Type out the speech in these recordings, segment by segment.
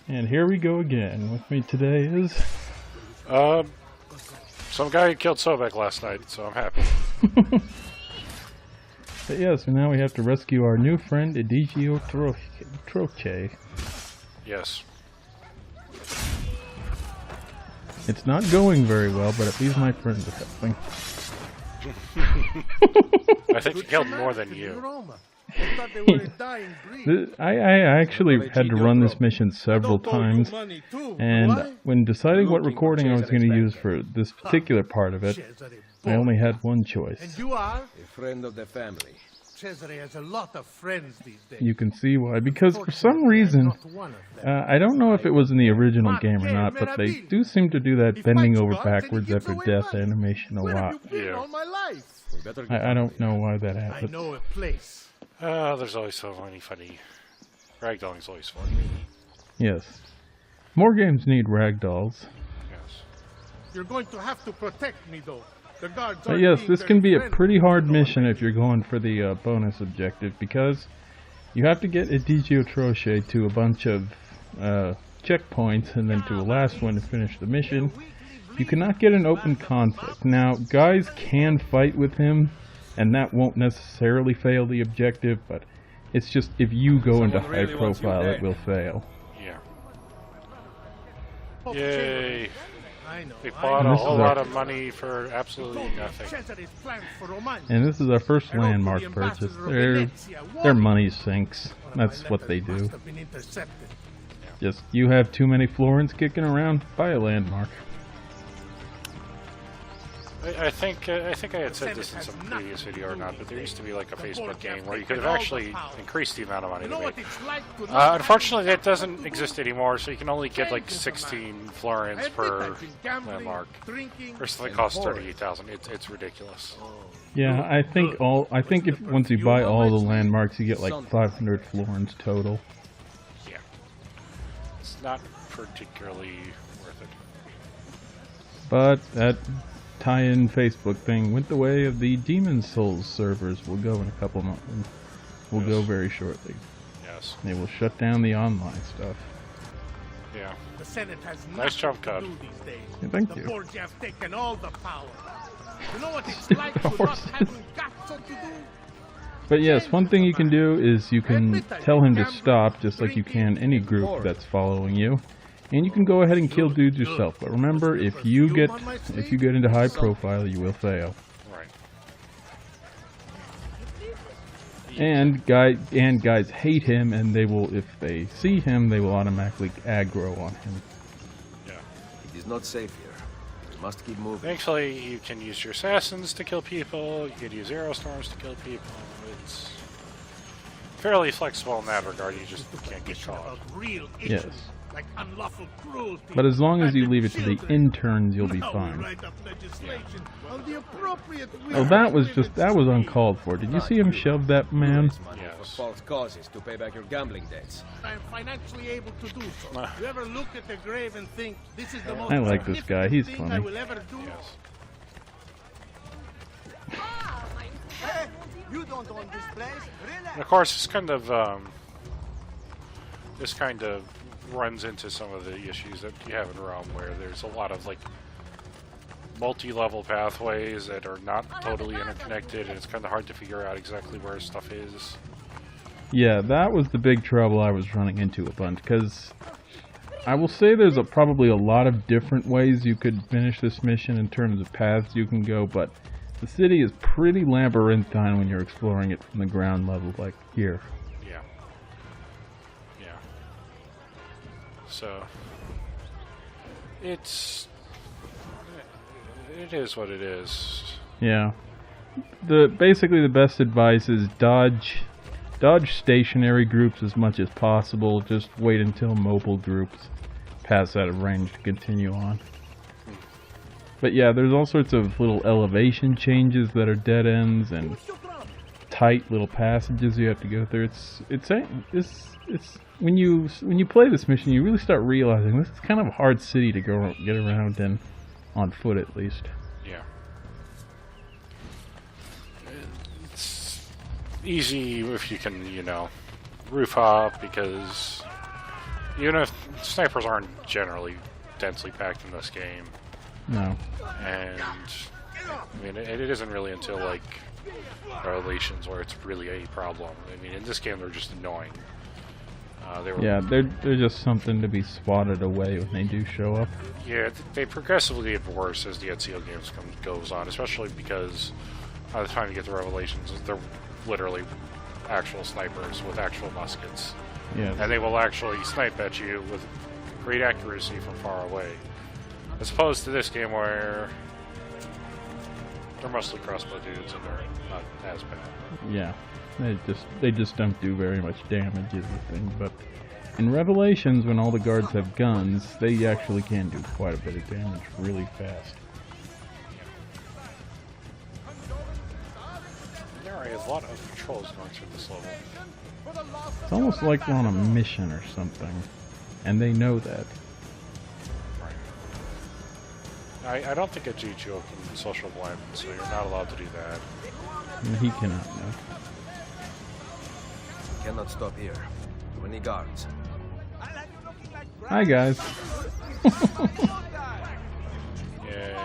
And here we go again. With me today is... Some guy who killed Sobek last night, so I'm happy. But yeah, so now we have to rescue our new friend, Edigio Troche. Yes. It's not going very well, but at least my friends are helping. I think he killed more than you. I actually had to run this mission several times, and when deciding what recording I was going to use for this particular part of it, I only had one choice. And you are? A friend of the family. Cesare has a lot of friends these days. You can see why, because for some reason, I don't know if it was in the original game or not, but they do seem to do that bending over backwards after death animation a lot. Yeah. I don't know why that happens. I know a place. There's always so many funny... Ragdolling's always fun. Yes. More games need ragdolls. Yes. You're going to have to protect me, though. The guards But yes, this can be a pretty hard mission if you're going for the bonus objective, because you have to get Edigio Troche to a bunch of checkpoints and then to a last one to finish the mission. You cannot get an open conflict. Now, guys can fight with him, and that won't necessarily fail the objective, but it's just if you go into high profile, it will fail. Yeah. Yay! We bought a whole lot of money for absolutely nothing. And this is our first landmark purchase. Their money sinks. That's what they do. Just, you have too many florins kicking around, buy a landmark. I think I had said this in some previous video or not, but there used to be like a Facebook game where you could have actually increased the amount of money to make. Unfortunately, that doesn't exist anymore, so you can only get like 16 florins per landmark, or something that costs 38,000. It's ridiculous. Yeah, I think if once you buy all the landmarks, you get like 500 florins total. Yeah, it's not particularly worth it. But that tie-in Facebook thing went the way of the Demon Souls servers. Will go in a couple months. Will go very shortly. Yes. They will shut down the online stuff. Yeah. The Senate has nice job, Cod. Yeah, thank you. The boards have taken all the power. You know what it's like to not having got so to do? But yes, one thing you can do is you can tell him to stop, just like you can any group that's following you. And you can go ahead and kill dudes yourself. But remember, if you get into high profile, you will fail. Right. And guys hate him, and they will, if they see him, they will automatically aggro on him. Yeah. It is not safe here. We must keep moving. Thankfully, you can use your assassins to kill people. You can use aerostorms to kill people. It's fairly flexible in that regard. You just can't get caught. Yes. Like unlawful cruelty. But as long as you leave it to the interns, you'll be fine. Oh, that was uncalled for. Did you see him shove that man? Yes. False causes to pay back your gambling debts. I'm financially able to do so. You ever look at the grave and think this is the most I like this guy. He's thing I funny. will ever do? Yes. Hey, you don't own this place. And of course, this kind of runs into some of the issues that you have in Rome, where there's a lot of like multi-level pathways that are not totally interconnected, and it's kind of hard to figure out exactly where stuff is. Yeah, that was the big trouble I was running into a bunch, because I will say there's probably a lot of different ways you could finish this mission in terms of paths you can go, but the city is pretty labyrinthine when you're exploring it from the ground level, like here. Yeah. Yeah. So it is what it is. Yeah. Basically the best advice is dodge stationary groups as much as possible. Just wait until mobile groups pass out of range to continue on. But yeah, there's all sorts of little elevation changes that are dead ends and tight little passages you have to go through. It's when you play this mission, you really start realizing this is kind of a hard city to get around in, on foot at least. Yeah. It's easy if you can, roof hop, because Even if snipers aren't generally densely packed in this game. No. And, I mean, it isn't really until, like, Revelations where it's really a problem. I mean, in this game, they're just annoying. Yeah, they're just something to be swatted away when they do show up. Yeah, they progressively get worse as the Ezio games goes on, especially because by the time you get to Revelations, they're literally actual snipers with actual muskets. Yeah. And they will actually snipe at you with great accuracy from far away. As opposed to this game where they're mostly crossbow dudes and they're not as bad. Yeah. They just don't do very much damage is the thing, but in Revelations when all the guards have guns, they actually can do quite a bit of damage really fast. There are a lot of patrols going through this level. It's almost like we're on a mission or something, and they know that. Right. I don't think a Jicho can social blend, so you're not allowed to do that. And he cannot know. Cannot stop here. Too many guards. Hi guys. Yay.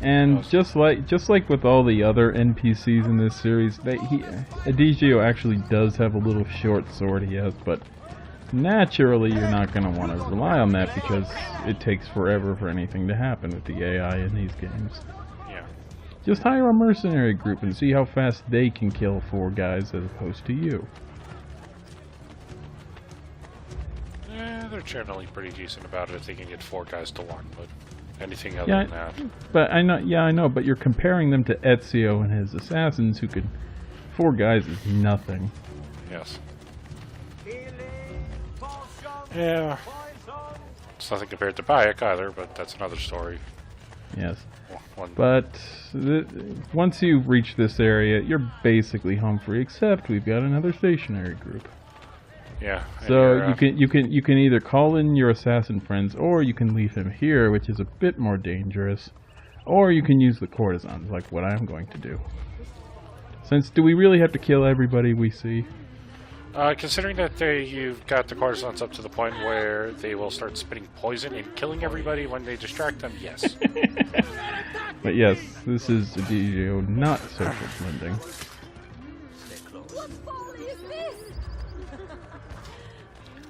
And just like with all the other NPCs in this series, Adagio actually does have a little short sword he has, but naturally you're not going to want to rely on that because it takes forever for anything to happen with the AI in these games. Yeah. Just hire a mercenary group and see how fast they can kill 4 guys as opposed to you. They're generally pretty decent about it if they can get 4 guys to 1, but anything other Yeah, than that. but I know, but you're comparing them to Ezio and his assassins who could 4 guys is nothing. Yes. Yeah. It's nothing compared to Bayek either, but that's another story. Yes. But once you reach this area, you're basically home free, except we've got another stationary group. Yeah. So you can either call in your assassin friends, or you can leave him here, which is a bit more dangerous, or you can use the courtesans, like what I'm going to do. Since do we really have to kill everybody we see? Considering that you've got the courtesans up to the point where they will start spitting poison and killing everybody when they distract them, yes. But yes, this is Adagio, not social blending.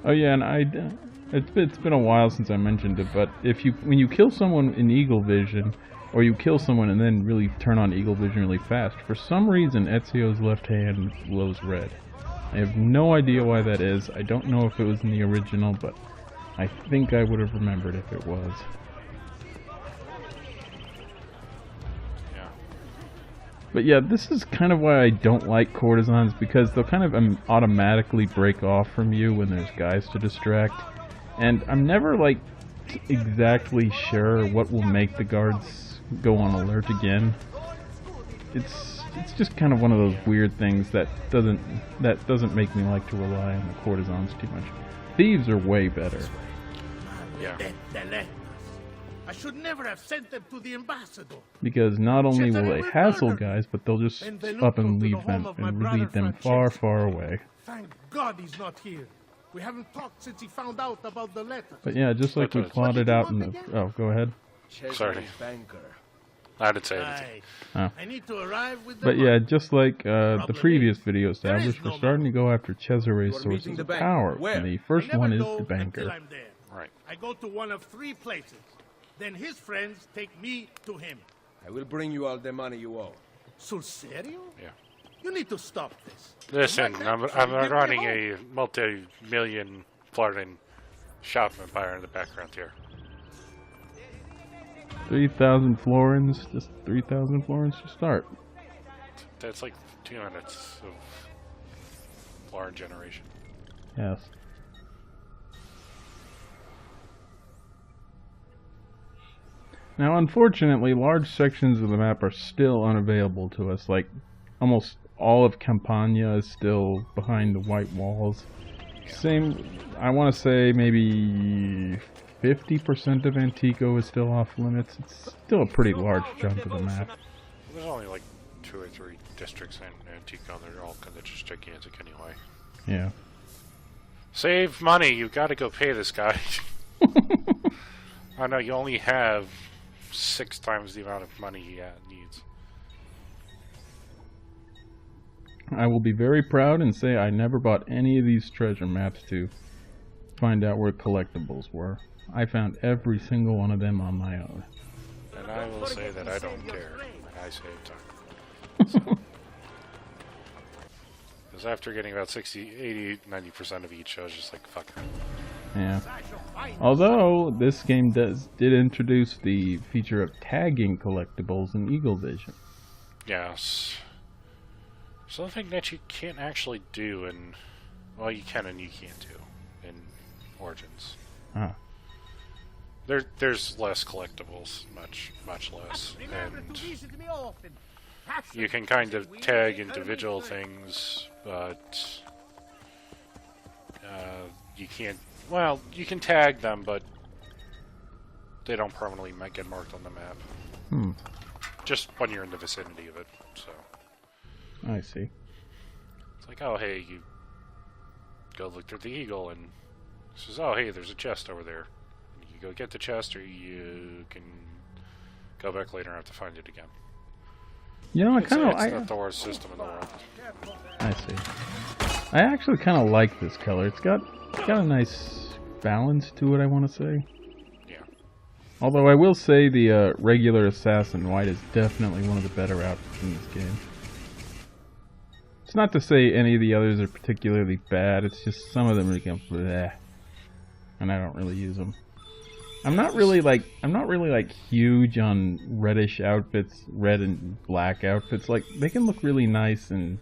Oh yeah, and it's been a while since I mentioned it, but when you kill someone in Eagle Vision, or you kill someone and then really turn on Eagle Vision really fast, for some reason Ezio's left hand glows red. I have no idea why that is. I don't know if it was in the original, but I think I would have remembered if it was. Yeah. But yeah, this is kind of why I don't like courtesans, because they'll kind of automatically break off from you when there's guys to distract. And I'm never, like, exactly sure what will make the guards go on alert again. It's just kind of one of those weird things that doesn't make me like to rely on the courtesans too much. Thieves are way better. Yeah. I should never have sent them to the ambassador. Because not only will they hassle guys, but they'll just up and leave them far, far away. Thank God he's not here. We haven't talked since he found out about the letter. But yeah, just like we plotted out in the... Oh, go ahead. Sorry. Banker. I didn't say anything. Oh. I need to arrive with the But yeah, just like the previous video established, we're starting to go after Cesare's sources of power. And the first one is the banker. I'm there. Right. I go to one of 3 places. Then his friends take me to him. I will bring you all the money you owe. Sul serio? Yeah. You need to stop this. Listen, I'm running a multi-million florin shop empire in the background here. 3,000 florins, just 3,000 florins to start. That's like 2 minutes of florin generation. Yes. Now, unfortunately, large sections of the map are still unavailable to us. Like, almost all of Campania is still behind the white walls. Same, I want to say maybe 50% of Antico is still off limits. It's still a pretty large chunk of the map. There's only like 2 or 3 districts in Antico. They're all kind of just gigantic anyway. Yeah. Save money. You got to go pay this guy. Oh no, you only have 6 times the amount of money he needs. I will be very proud and say I never bought any of these treasure maps to find out where collectibles were. I found every single one of them on my own. And I will say that I don't care. I save time. Because after getting about 60, 80, 90% of each, I was just like, fuck it. Yeah. Although, this game did introduce the feature of tagging collectibles in Eagle Vision. Yes. Something that you can't actually do in... Well, you can and you can't do in Origins. Ah. There's less collectibles, much less, and you can kind of tag individual things, but you can't. Well, you can tag them, but they don't permanently get marked on the map. Just when you're in the vicinity of it. So I see. it's like, oh hey, you go look through the eagle, and it says, oh hey, there's a chest over there. You go get the chest, or you can go back later and have to find it again. You know, It's not the worst system in the world. I see. I actually kind of like this color. It's got a nice balance to it, I want to say. Yeah. Although I will say the regular assassin white is definitely one of the better outfits in this game. It's not to say any of the others are particularly bad. It's just some of them become bleh, and I don't really use them. I'm not really like huge on reddish outfits, red and black outfits. Like, they can look really nice in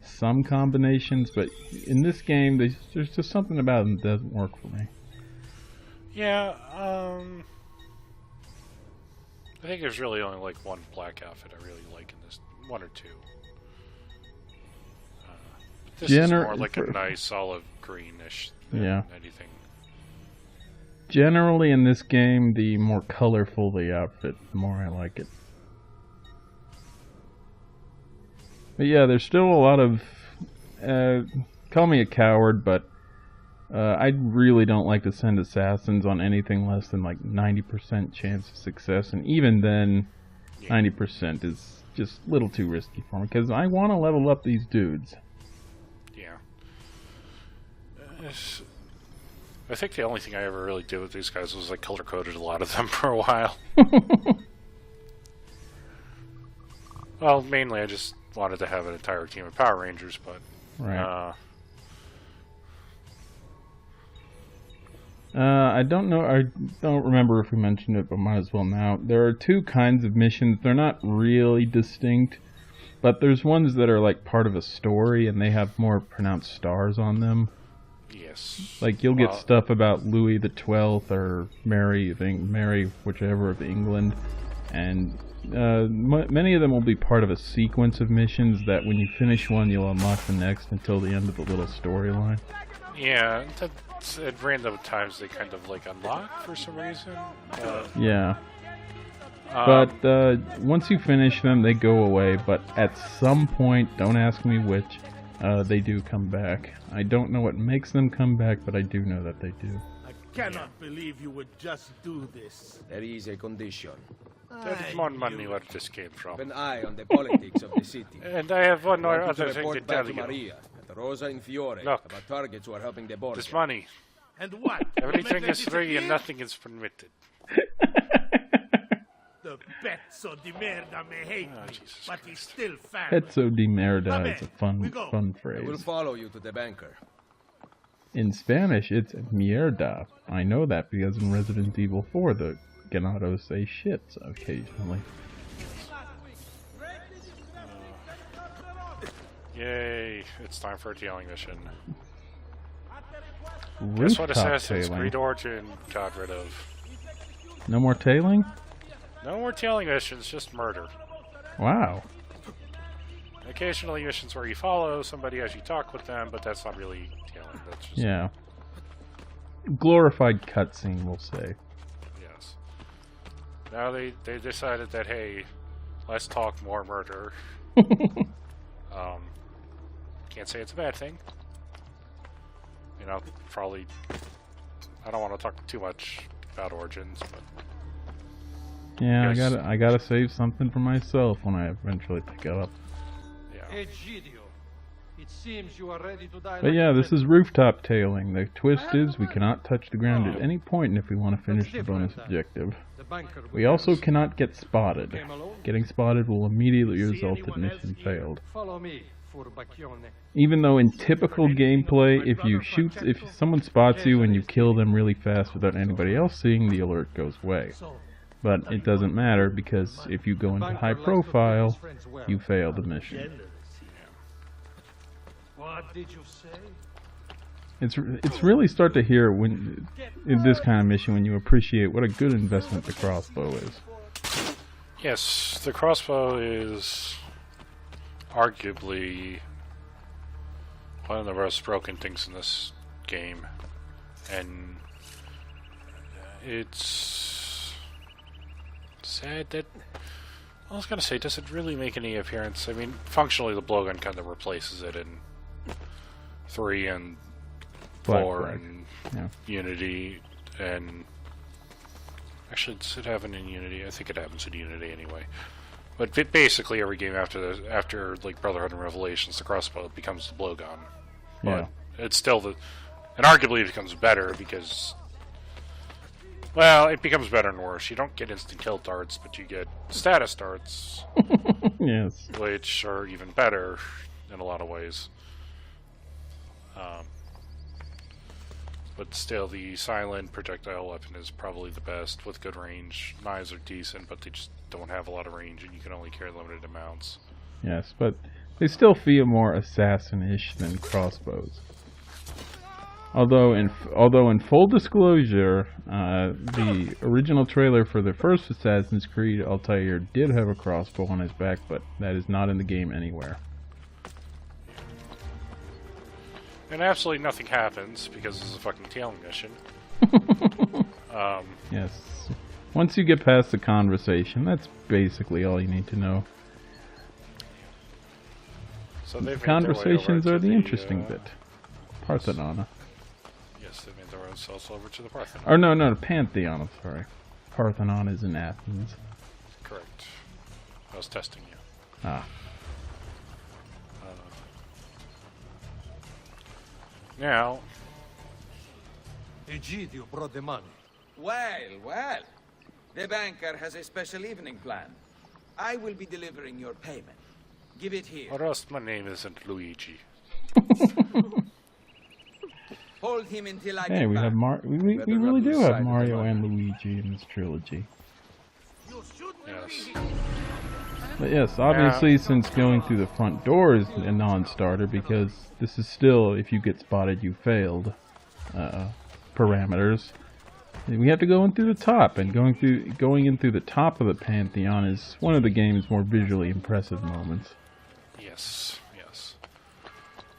some combinations, but in this game, there's just something about them that doesn't work for me. Yeah, I think there's really only like one black outfit I really like in this, one or two. This is more like a nice olive greenish than anything. Generally, in this game, the more colorful the outfit, the more I like it. But yeah, there's still a lot of... call me a coward, but I really don't like to send assassins on anything less than like 90% chance of success. And even then, 90% is just a little too risky for me, because I want to level up these dudes. Yeah. I think the only thing I ever really did with these guys was like color-coded a lot of them for a while. Well, mainly I just wanted to have an entire team of Power Rangers, but... Right. I don't know, I don't remember if we mentioned it, but might as well now. There are two kinds of missions. They're not really distinct, but there's ones that are like part of a story, and they have more pronounced stars on them. Yes. Like, you'll get stuff about Louis the 12th or Mary, whichever of England, and many of them will be part of a sequence of missions that when you finish one, you'll unlock the next until the end of the little storyline. Yeah, at random times they kind of like unlock for some reason. Yeah. But once you finish them, they go away, but at some point, don't ask me which, they do come back. I don't know what makes them come back, but I do know that they do. I cannot believe you would just do this. There is a condition. There's more money where this came from. Keep an eye on the politics of the city. And I have one I more want you other thing to report back tell to you. Maria and Rosa and Fiore Look. about targets who are helping the border. This money. And what? Everything Make is them free and disappear? nothing is permitted. The pezzo di merda may hate Oh, me, Jesus but Christ. he's still family. Pezzo di merda is a We go. fun I will phrase. follow you to the banker. In Spanish, it's mierda. I know that because in Resident Evil 4, the Ganados say shits occasionally. Yay, it's time for a tailing mission. Guess what Assassin's Tailing. Creed Origin got rid of? No more tailing? No more tailing missions, just murder. Wow. Occasionally missions where you follow somebody as you talk with them, but that's not really tailing. That's just, Yeah. Glorified cutscene, we'll say. yes. Now they decided that, hey, let's talk more murder. Can't say it's a bad thing. you know, probably. I don't want to talk too much about Origins, but Yeah, yes. I gotta save something for myself when I eventually pick it up. yeah. Egidio, it seems you are ready to die. But like yeah, a this is rooftop tailing. The twist is we cannot touch the ground at any point if we want to finish the bonus objective. The banker We also cannot get spotted. came alone. Getting spotted will immediately See result in anyone else mission here? failed. Follow me, furbacchione. Even though in typical gameplay, if someone spots you and you kill them really fast without anybody else seeing, the alert goes away. So, But it doesn't matter because if you go into high profile, you fail the mission. what did you say? It's really start to hear when in this kind of mission when you appreciate what a good investment the crossbow is. Yes, the crossbow is arguably one of the most broken things in this game, and it's sad that I was gonna say, does it really make any appearance? I mean, functionally, the blowgun kind of replaces it in 3 and 4 Black Flag. and Yeah. Unity, and actually, does it happen in Unity? I think it happens in Unity anyway. But basically, every game after like Brotherhood and Revelations, the crossbow becomes the blowgun. Yeah. But it's still and arguably it becomes better because, well, it becomes better and worse. You don't get instant kill darts, but you get status darts, Yes. which are even better in a lot of ways. But still, the silent projectile weapon is probably the best with good range. Knives are decent, but they just don't have a lot of range, and you can only carry limited amounts. Yes, but they still feel more assassin-ish than crossbows. Although in full disclosure, the original trailer for the first Assassin's Creed Altair did have a crossbow on his back, but that is not in the game anywhere. And absolutely nothing happens because this is a fucking tailing mission. Yes. Once you get past the conversation, that's basically all you need to know. So they've The made their way conversations over are to the interesting bit. Parthenon. Yes, they made their own cells over to the Parthenon. Or no, the Pantheon, I'm sorry. Parthenon is in Athens. Correct. I was testing you. Ah. Now, Egidio brought the money. Well. The banker has a special evening plan. I will be delivering your payment. Give it here. or else my name isn't Luigi. Hold him until I Hey, get we back. have we really do have Mario and Luigi in this trilogy. Yes. But yes, obviously, since going through the front door is a non-starter, because this is still, if you get spotted, you failed parameters. We have to go in through the top, and going in through the top of the Pantheon is one of the game's more visually impressive moments. Yes.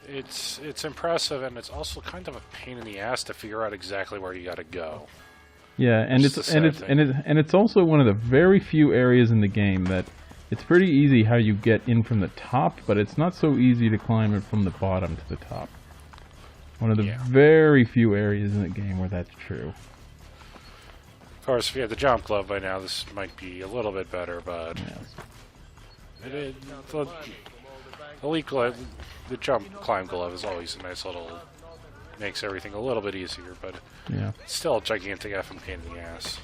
It's impressive, and it's also kind of a pain in the ass to figure out exactly where you gotta go. Yeah, and Which is the sad thing. it's also one of the very few areas in the game that it's pretty easy how you get in from the top, but it's not so easy to climb it from the bottom to the top. One of the very few areas in the game where that's true. Of course, if you had the jump glove by now, this might be a little bit better, but Yes. the jump climb glove is always a nice little, makes everything a little bit easier, but Yeah. it's still a gigantic effing pain in the ass.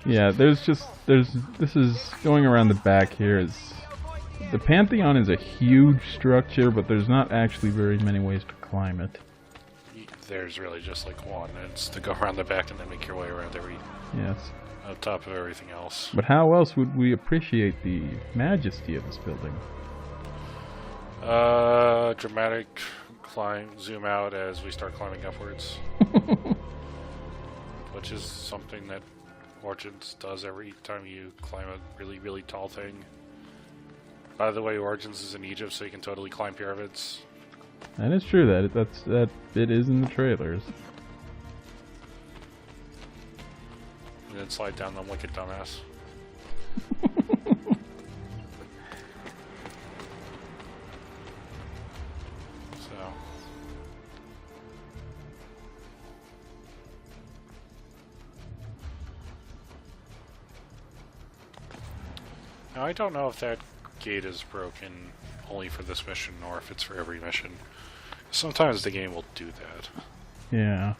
Yeah, this is going around the back here is, the Pantheon is a huge structure, but there's not actually very many ways to climb it. There's really just like one, and it's to go around the back and then make your way around Yes. on top of everything else. But how else would we appreciate the majesty of this building? Dramatic zoom out as we start climbing upwards. Which is something that Origins does every time you climb a really, really tall thing. By the way, Origins is in Egypt, so you can totally climb pyramids. And it's true that it is in the trailers. And then slide down them like a dumbass. So, Now, I don't know if that gate is broken only for this mission or if it's for every mission. Sometimes the game will do that. Yeah.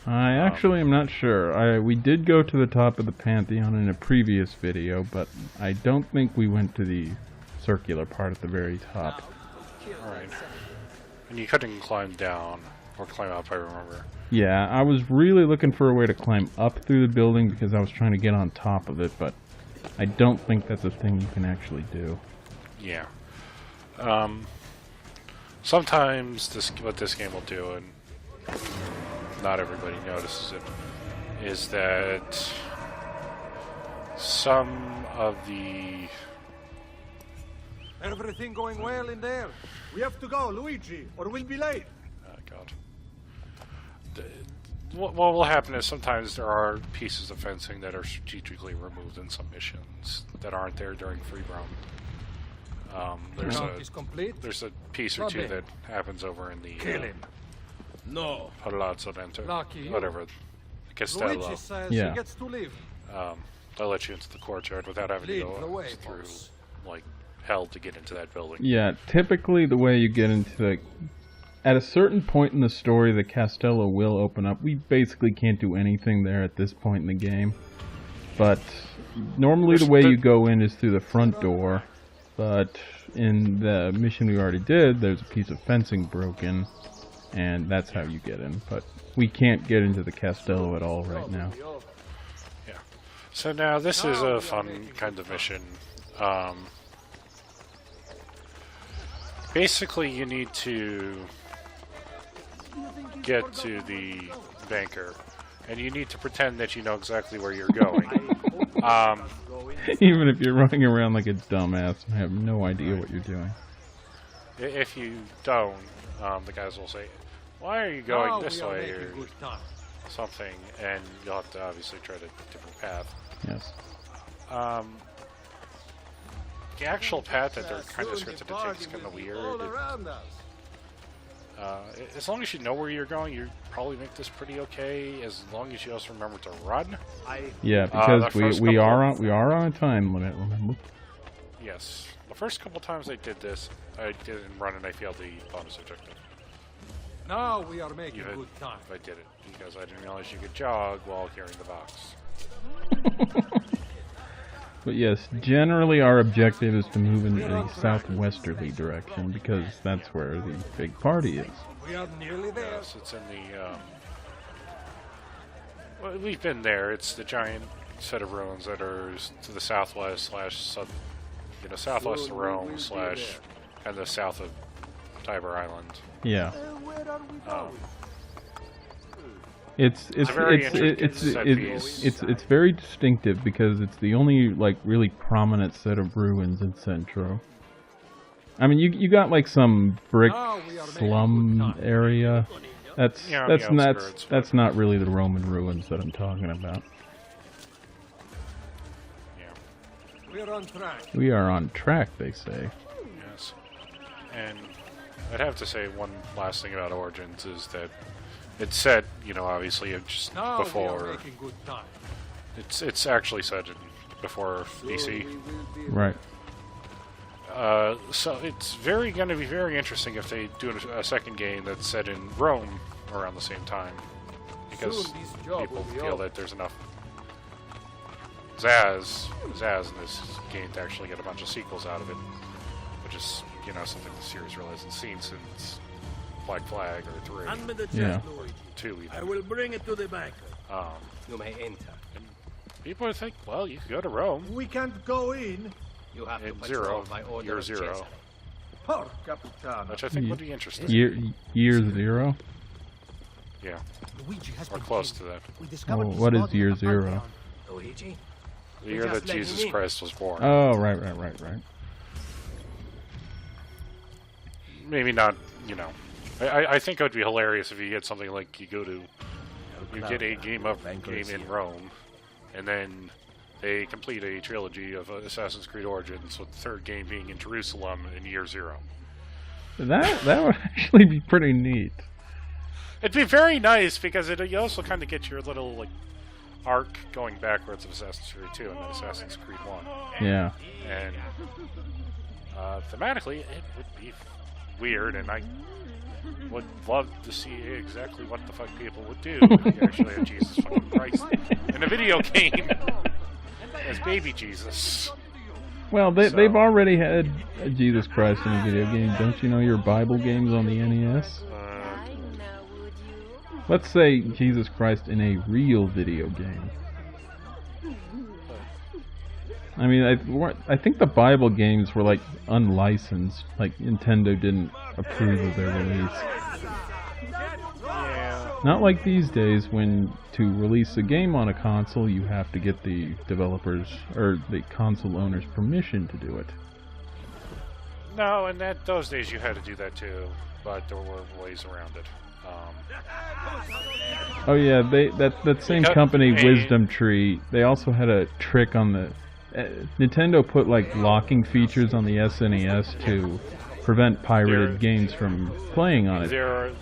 I actually am not sure. We did go to the top of the Pantheon in a previous video, but I don't think we went to the circular part at the very top. Alright. And you couldn't climb down or climb up, I remember. Yeah, I was really looking for a way to climb up through the building because I was trying to get on top of it, but I don't think that's a thing you can actually do. Yeah. Sometimes what this game will do, and not everybody notices it, is that some of the... Everything going well in there? We have to go, Luigi, or we'll be late. Oh, God. What will happen is sometimes there are pieces of fencing that are strategically removed in some missions that aren't there during free roam. There's a piece or two that happens over in the No. Palazzo Dentro, Lucky you. whatever, Castello. Luigi says Yeah. he gets to live. They'll let you into the courtyard without having to Lead go the way, through boss. like hell to get into that building. Yeah, typically the way you get into the... At a certain point in the story, the Castello will open up. We basically can't do anything there at this point in the game. But normally the way you go in is through the front door. But in the mission we already did, there's a piece of fencing broken. And that's how you get in. But we can't get into the Castello at all right now. Yeah. So now this is a fun kind of mission. Basically, you need to get to the banker, and you need to pretend that you know exactly where you're going. Even if you're running around like a dumbass and have no idea what you're doing. If you don't, the guys will say, "Why are you going Now this we are way?" making or good time. something, and you'll have to obviously try a different path. Yes. The actual path that they're kind of scripted to take is kind of weird. As long as you know where you're going, you probably make this pretty okay. As long as you also remember to run. Yeah, because the we are on a time limit. Remember? Yes. The first couple times I did this, I didn't run and I failed the bonus objective. Now we are making Even good time. if I did it, because I didn't realize you could jog while carrying the box. But yes, generally our objective is to move in the southwesterly direction because that's where the big party is. We are nearly there. Yes, it's in the, well, we've been there. It's the giant set of ruins that are to the southwest southwest of Rome / and the south of Tiber Island. Yeah. Where are we going? It's very distinctive because it's the only like really prominent set of ruins in Centro. I mean, you got like some brick slum area. That's not really the Roman ruins that I'm talking about. Yeah. We are on track. We are on track, they say. Yes. And I'd have to say one last thing about Origins is that it's set, obviously just Now we are before. making good time. It's actually set before BC. Right. So it's going to be very interesting if they do a second game that's set in Rome around the same time, because Soon this job people will be feel over. that there's enough Zaz in this game to actually get a bunch of sequels out of it, which is something the series really hasn't seen since Black Flag or 3. Hand me the chest, Yeah. Luigi. 2 even. I will bring it to the banker. You may enter. People would think, well, you could go to Rome We can't go in. You have to in patrol 0, by order year of 0, Cesare. Porca puttana. which I think would be interesting. Year 0? Yeah, Luigi has or close to that. We Oh, what is year 0? Luigi? The year that just let Jesus him in. Christ was born. Oh, right. Maybe not, I think it would be hilarious if you get something like you get a game in Rome, and then they complete a trilogy of Assassin's Creed Origins, with the third game being in Jerusalem in year 0. That would actually be pretty neat. It'd be very nice because it also kind of gets your little arc going backwards of Assassin's Creed 2 and then Assassin's Creed 1. Yeah. And thematically, it would be weird, and I would love to see exactly what the fuck people would do if you actually had Jesus fucking Christ in a video game as baby Jesus. Well, they've already had Jesus Christ in a video game. Don't you know your Bible games on the NES? Let's say Jesus Christ in a real video game. I mean, I think the Bible games were like unlicensed. Like Nintendo didn't approve of their release. Not like these days when to release a game on a console you have to get the developers or the console owner's permission to do it. No, and those days you had to do that too, but there were ways around it. Oh yeah, that same company, Wisdom Tree, they also had a trick on the... Nintendo put like locking features on the SNES to prevent pirated games from playing on it. There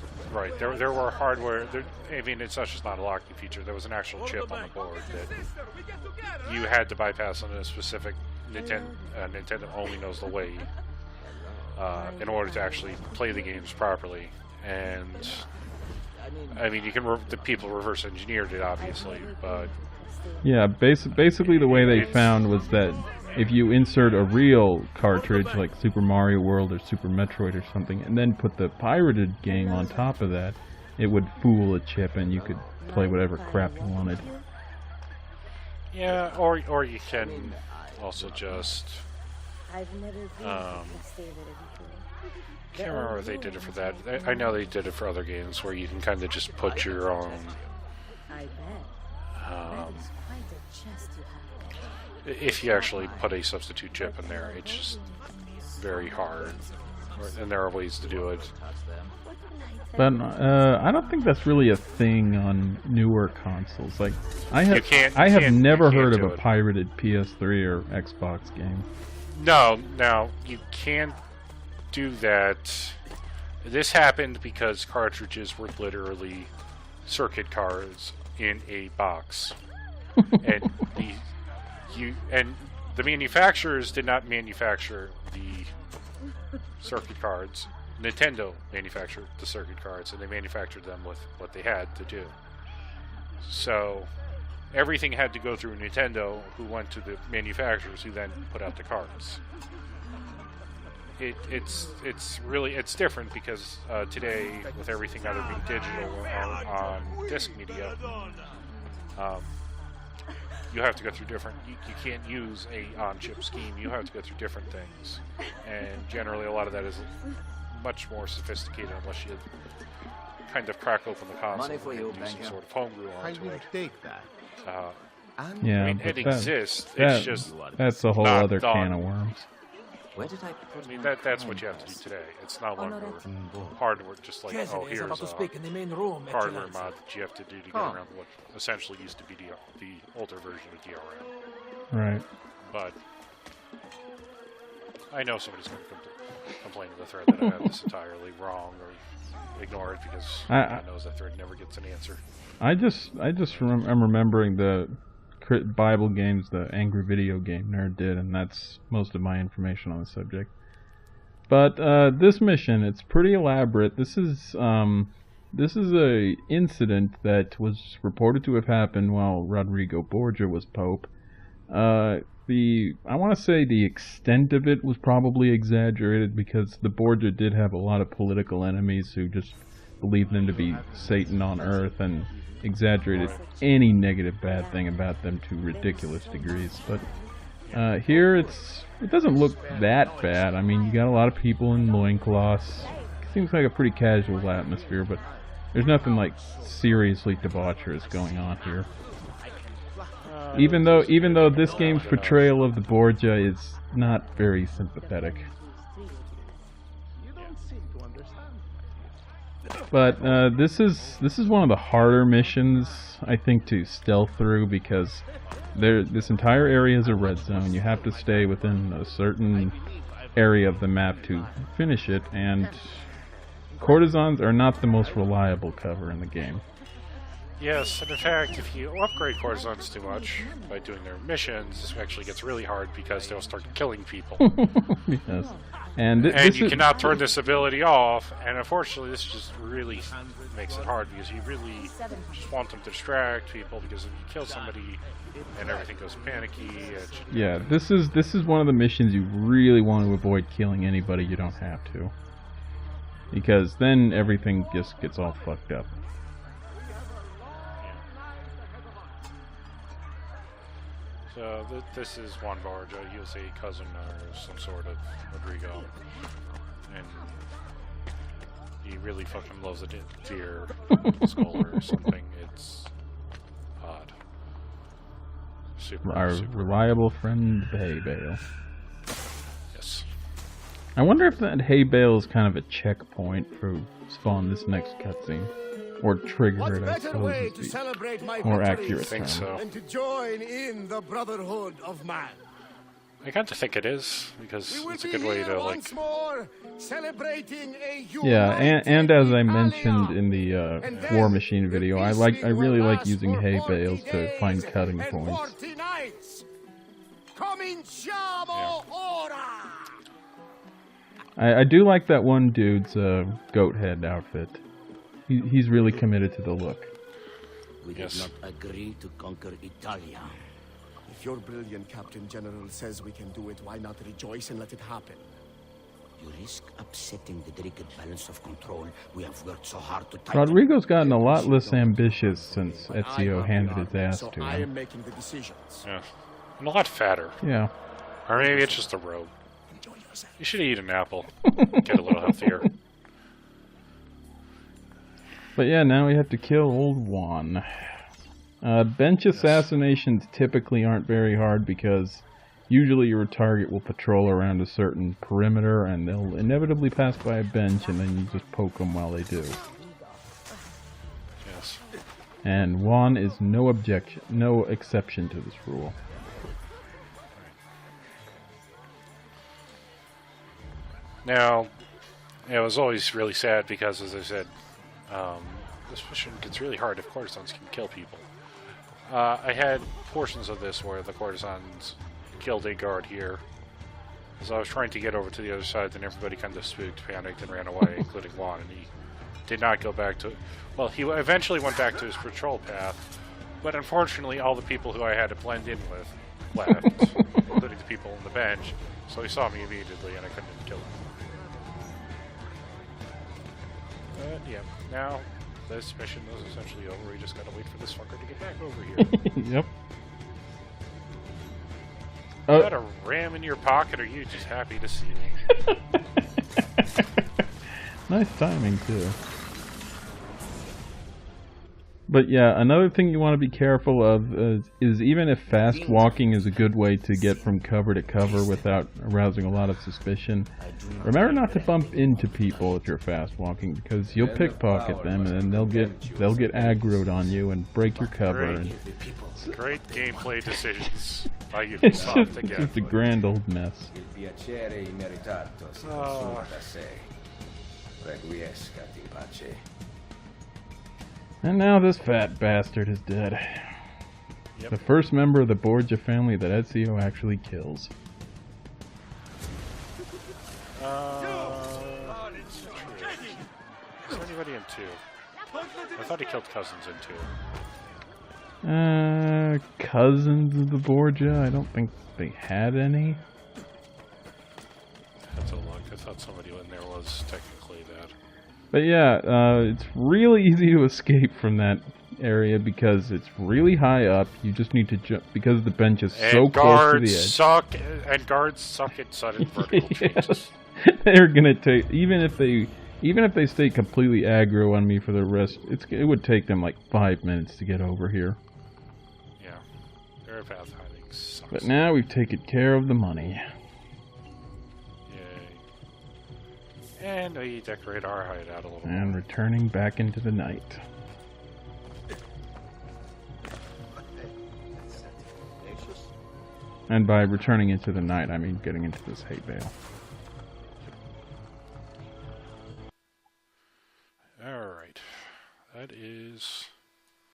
were hardware. I mean, it's just not a locking feature. There was an actual chip on the board that you had to bypass on a specific Nintendo only knows the way in order to actually play the games properly. And I mean, the people reverse engineered it, obviously, but. Yeah, basically the way they found was that if you insert a real cartridge like Super Mario World or Super Metroid or something, and then put the pirated game on top of that, it would fool a chip and you could play whatever crap you wanted. Yeah, or you can also just... can't remember if they did it for that. I know they did it for other games where you can kind of just put your own... if you actually put a substitute chip in there, it's just very hard, and there are ways to do it. But I don't think that's really a thing on newer consoles. Like I have never heard of a pirated PS3 or Xbox game. No, you can't do that. This happened because cartridges were literally circuit cards in a box, and the manufacturers did not manufacture the circuit cards. Nintendo manufactured the circuit cards, and they manufactured them with what they had to do. So everything had to go through Nintendo, who went to the manufacturers, who then put out the cards. It's different because today, with everything either being digital or on disc media, you have to go through different... You can't use a on-chip scheme. You have to go through different things. And generally a lot of that is much more sophisticated unless you kind of crack open the console and do some sort of homebrew onto it. Yeah, I mean, it exists. It's just that's a whole other can of worms. Where did I put that's what you have to do today. It's not longer hardware, just like, oh, here's a hardware mod that you have to do to get around what essentially used to be the older version of DRM. Right. But I know somebody's going to complain to the thread that I have this entirely wrong or ignore it because God knows that thread never gets an answer. I'm remembering the Bible games the Angry Video Game Nerd did, and that's most of my information on the subject. But this mission, it's pretty elaborate. This is a incident that was reported to have happened while Rodrigo Borgia was Pope. I want to say the extent of it was probably exaggerated because the Borgia did have a lot of political enemies who just believed them to be Satan on Earth and exaggerated any negative bad thing about them to ridiculous degrees. But here it doesn't look that bad. I mean, you got a lot of people in loincloths. Seems like a pretty casual atmosphere, but there's nothing like seriously debaucherous going on here. Even though this game's portrayal of the Borgia is not very sympathetic. But this is one of the harder missions, I think, to stealth through because this entire area is a red zone. You have to stay within a certain area of the map to finish it, and courtesans are not the most reliable cover in the game. Yes, and in fact, if you upgrade courtesans too much by doing their missions, this actually gets really hard because they'll start killing people. Yes. And you cannot turn this ability off, and unfortunately this just really makes it hard because you really just want them to distract people, because if you kill somebody and everything goes panicky... Yeah, this is one of the missions you really want to avoid killing anybody you don't have to. Because then everything just gets all fucked up. So this is Juan Borgia. He was a cousin or some sort of Rodrigo, and he really fucking loves a deer skull or something. It's odd. Our reliable friend, the hay bale. Yes. I wonder if that hay bale is kind of a checkpoint for spawn this next cutscene. Or trigger it, I suppose, is the more accurate term. I think so. And to join in the Brotherhood of Man. I kind of think it is, because it's a good way to, like... More, celebrating a yeah, and as I mentioned in the War Machine video, I really like using hay bales to find cutting points. I do like that one dude's goat head outfit. He's really committed to the look. We did not agree to conquer Italia. If your brilliant Captain General says we can do it, why not rejoice and let it happen? You risk upsetting the delicate balance of control we have worked so hard to tighten. Rodrigo's gotten a lot less ambitious since Ezio handed his ass to him. I am making the decisions. Yeah. And a lot fatter. Yeah. Or maybe it's just a robe. You should eat an apple. Get a little healthier. But yeah, now we have to kill old Juan. Bench assassinations typically aren't very hard because usually your target will patrol around a certain perimeter and they'll inevitably pass by a bench and then you just poke them while they do. Yes. And Juan is no exception to this rule. Now, it was always really sad because, as I said, this mission gets really hard if courtesans can kill people. I had portions of this where the courtesans killed a guard here. As I was trying to get over to the other side, then everybody kind of spooked, panicked, and ran away, including Juan, and he did not go back to... Well, he eventually went back to his patrol path, but unfortunately all the people who I had to blend in with left, including the people on the bench, so he saw me immediately and I couldn't even kill him. But yeah, now this mission is essentially over. We just gotta wait for this fucker to get back over here. Yep. Is that a ram in your pocket, or are you just happy to see me? Nice timing, too. But yeah, another thing you want to be careful of is even if fast walking is a good way to get from cover to cover without arousing a lot of suspicion, remember not to bump into people if you're fast walking, because you'll pickpocket them and then they'll get aggroed on you and break your cover. Great gameplay decisions by Ubisoft It's again. just a grand old mess. And now this fat bastard is dead. Yep. The first member of the Borgia family that Ezio actually kills. Is there anybody in 2? I thought he killed cousins in 2. Cousins of the Borgia? I don't think they had any. That's a look. I thought somebody in there was technically that. But yeah, it's really easy to escape from that area because it's really high up. You just need to jump because the bench is so close to the edge. And guards suck at sudden vertical changes. They're gonna take even if they stay completely aggro on me for the rest. It would take them like 5 minutes to get over here. Yeah, their path hiding sucks. But now we've taken care of the money. And we decorate our hideout a little more. And returning back into the night. And by returning into the night, I mean getting into this hay bale. Alright. That is